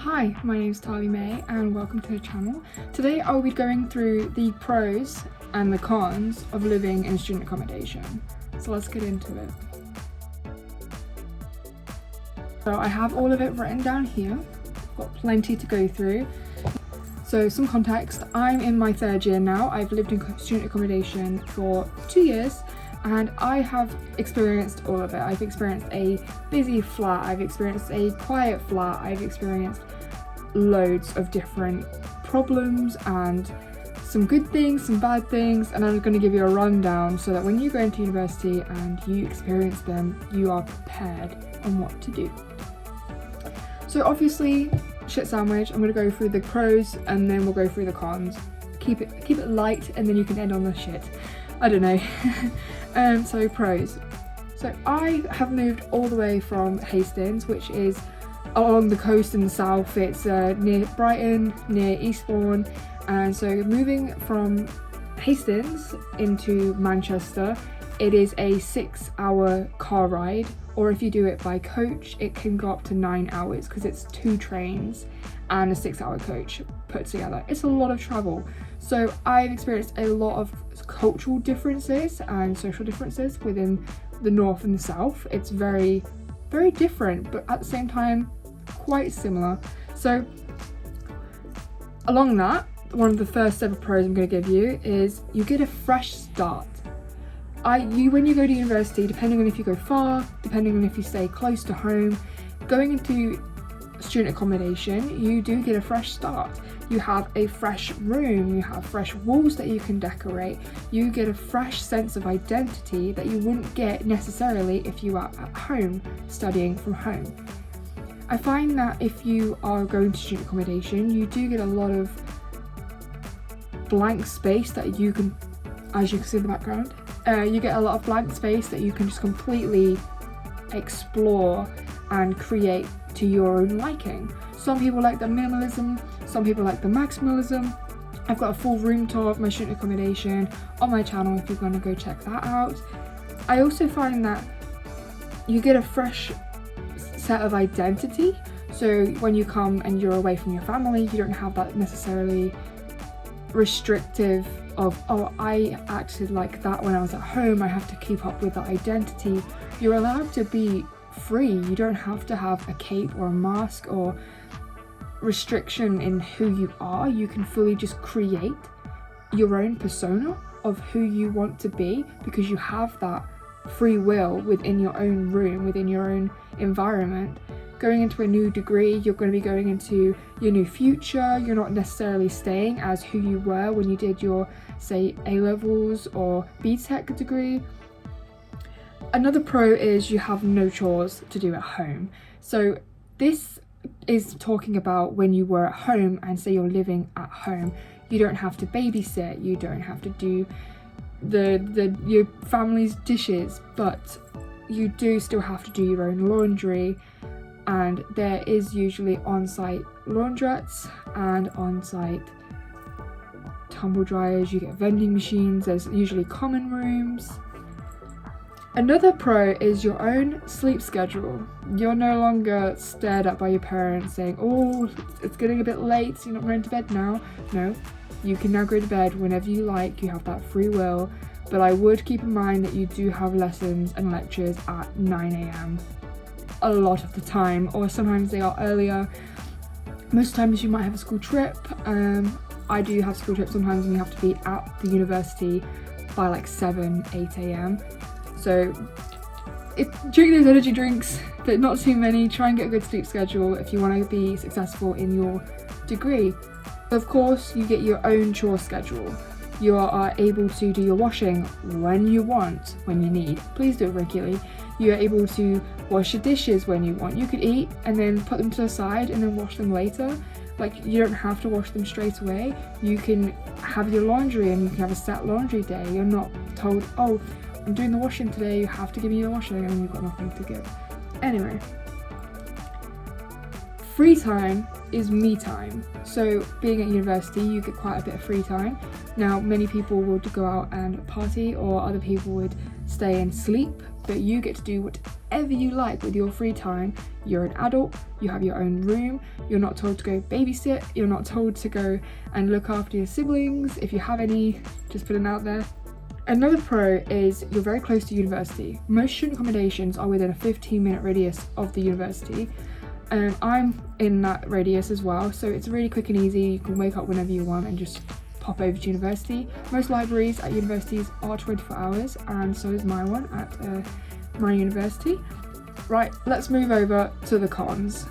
Hi, my name is Tali-Mae and welcome to the channel. Today I'll be going through the pros and the cons of living in student accommodation. So let's get into it. So I have all of it written down here. I've got plenty to go through. So some context, I'm in my third year now. I've lived in student accommodation for 2 years and I have experienced all of it. I've experienced a busy flat, I've experienced a quiet flat, I've experienced loads of different problems and some good things, some bad things, and I'm going to give you a rundown so that when you go into university and you experience them, you are prepared on what to do. So obviously, shit sandwich, I'm going to go through the pros and then we'll go through the cons. Keep it light and then you can end on the shit. I don't know. So pros. So I have moved all the way from Hastings, which is along the coast in the south. It's near Brighton, near Eastbourne, and so moving from Hastings into Manchester, it is a 6-hour car ride, or if you do it by coach it can go up to 9 hours because it's 2 trains and a 6-hour coach put together. It's a lot of travel. So I've experienced a lot of cultural differences and social differences within the north and the south. It's very, very different, but at the same time quite similar. So along that, one of the first ever pros I'm going to give you is you get a fresh start. When you go to university, depending on if you go far, depending on if you stay close to home, going into student accommodation, you do get a fresh start. You have a fresh room, you have fresh walls that you can decorate, you get a fresh sense of identity that you wouldn't get necessarily if you are at home studying from home. I find that if you are going to student accommodation, you do get a lot of blank space that you can, as you can see in the background, you get a lot of blank space that you can just completely explore and create to your own liking. Some people like the minimalism, some people like the maximalism. I've got a full room tour of my student accommodation on my channel if you're going to go check that out. I also find that you get a fresh set of identity. So when you come and you're away from your family, you don't have that necessarily restrictive of, oh, I acted like that when I was at home, I have to keep up with that identity. You're allowed to be free. You don't have to have a cape or a mask or restriction in who you are. You can fully just create your own persona of who you want to be because you have that free will within your own room, within your own environment. Going into a new degree, you're going to be going into your new future. You're not necessarily staying as who you were when you did your, say, A-levels or BTEC degree. Another pro is you have no chores to do at home. So this is talking about when you were at home and say you're living at home. You don't have to babysit, you don't have to do your family's dishes, but you do still have to do your own laundry, and there is usually on-site laundrettes and on-site tumble dryers. You get vending machines, there's usually common rooms. Another pro is your own sleep schedule. You're no longer stared at by your parents saying, oh, it's getting a bit late, so you're not going to bed now. No, you can now go to bed whenever you like, you have that free will. But I would keep in mind that you do have lessons and lectures at 9 AM a lot of the time, or sometimes they are earlier. Most times you might have a school trip. I do have school trips sometimes and you have to be at the university by like 7, 8 AM. So drink those energy drinks, but not too many. Try and get a good sleep schedule if you want to be successful in your degree. Of course, you get your own chore schedule. You are able to do your washing when you want, when you need. Please do it regularly. You are able to wash your dishes when you want. You could eat and then put them to the side and then wash them later. Like, you don't have to wash them straight away. You can have your laundry and you can have a set laundry day. You're not told, oh, I'm doing the washing today, you have to give me your washing, and you've got nothing to give. Anyway, free time is me time. So being at university, you get quite a bit of free time. Now, many people would go out and party, or other people would stay and sleep, but you get to do whatever you like with your free time. You're an adult, you have your own room, you're not told to go babysit, you're not told to go and look after your siblings, if you have any, just putting it out there. Another pro is you're very close to university. Most student accommodations are within a 15-minute radius of the university. I'm in that radius as well, so it's really quick and easy. You can wake up whenever you want and just pop over to university. Most libraries at universities are 24 hours, and so is my one at my university. Right, let's move over to the cons.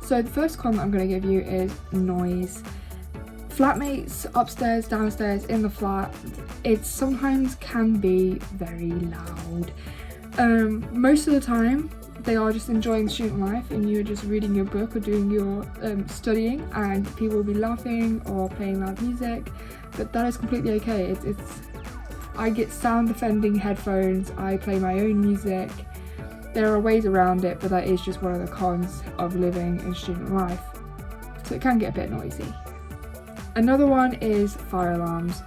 So the first con that I'm going to give you is noise. Flatmates upstairs, downstairs, in the flat, it sometimes can be very loud. Most of the time they are just enjoying student life and you're just reading your book or doing your studying, and people will be laughing or playing loud music, but that is completely okay. I get sound defending headphones, I play my own music. There are ways around it, but that is just one of the cons of living in student life. So it can get a bit noisy. Another one is fire alarms.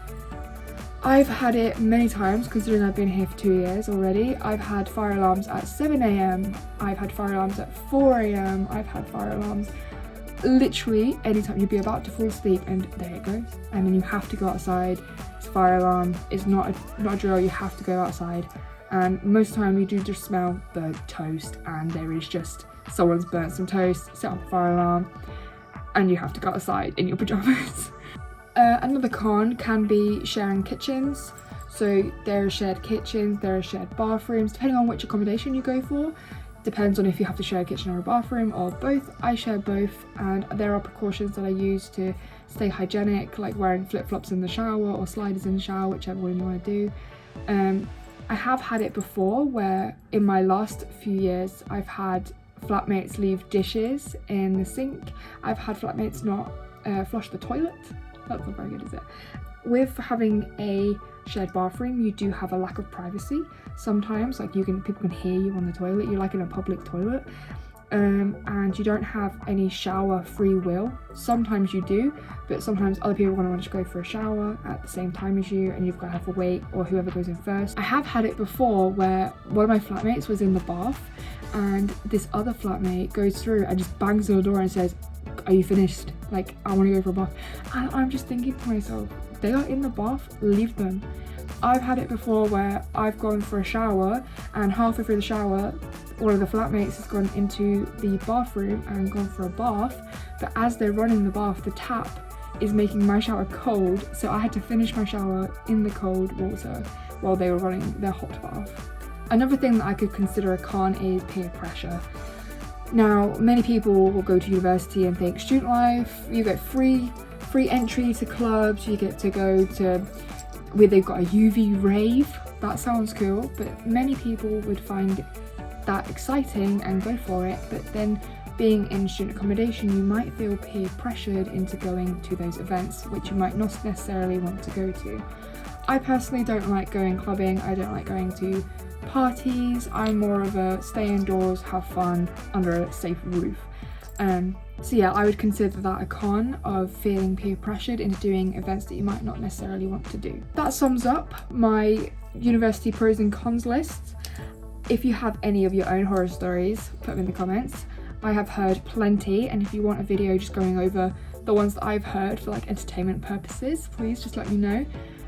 I've had it many times, considering I've been here for 2 years already. I've had fire alarms at 7 a.m, I've had fire alarms at 4 a.m, I've had fire alarms literally anytime. You'd be about to fall asleep and there it goes. And then you have to go outside. It's a fire alarm, it's not a drill, you have to go outside. And most of the time you do just smell burnt toast, and there is just someone's burnt some toast, set off a fire alarm, and you have to go outside in your pajamas. Another con can be sharing kitchens. So there are shared kitchens, there are shared bathrooms, depending on which accommodation you go for. Depends on if you have to share a kitchen or a bathroom or both. I share both, and there are precautions that I use to stay hygienic, like wearing flip-flops in the shower or sliders in the shower, whichever one you want to do. I have had it before where in my last few years I've had flatmates leave dishes in the sink. I've had flatmates not flush the toilet. That's not very good, is it? With having a shared bathroom, you do have a lack of privacy sometimes. Like people can hear you on the toilet. You're like in a public toilet, and you don't have any shower free will. Sometimes you do, but sometimes other people are going to want to go for a shower at the same time as you, and you've got to have to wait, or whoever goes in first. I have had it before where one of my flatmates was in the bath, and this other flatmate goes through and just bangs on the door and says, "Are you finished? Like, I want to go for a bath." And I'm just thinking to myself, they are in the bath, leave them. I've had it before where I've gone for a shower, and halfway through the shower one of the flatmates has gone into the bathroom and gone for a bath, but as they're running the bath, the tap is making my shower cold, so I had to finish my shower in the cold water while they were running their hot bath. Another thing that I could consider a con is peer pressure. Now, many people will go to university and think student life, you get free entry to clubs, you get to go to where they've got a UV rave. That sounds cool, but many people would find that exciting and go for it, but then being in student accommodation, you might feel peer pressured into going to those events, which you might not necessarily want to go to. I personally don't like going clubbing, I don't like going to parties. I'm more of a stay indoors, have fun under a safe roof. So yeah, I would consider that a con of feeling peer pressured into doing events that you might not necessarily want to do. That sums up my university pros and cons list. If you have any of your own horror stories, put them in the comments. I have heard plenty, and if you want a video just going over the ones that I've heard for like entertainment purposes, please just let me know.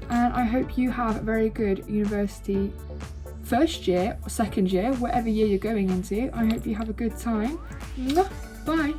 And I hope you have a very good university first year or second year, whatever year you're going into. I hope you have a good time. Bye.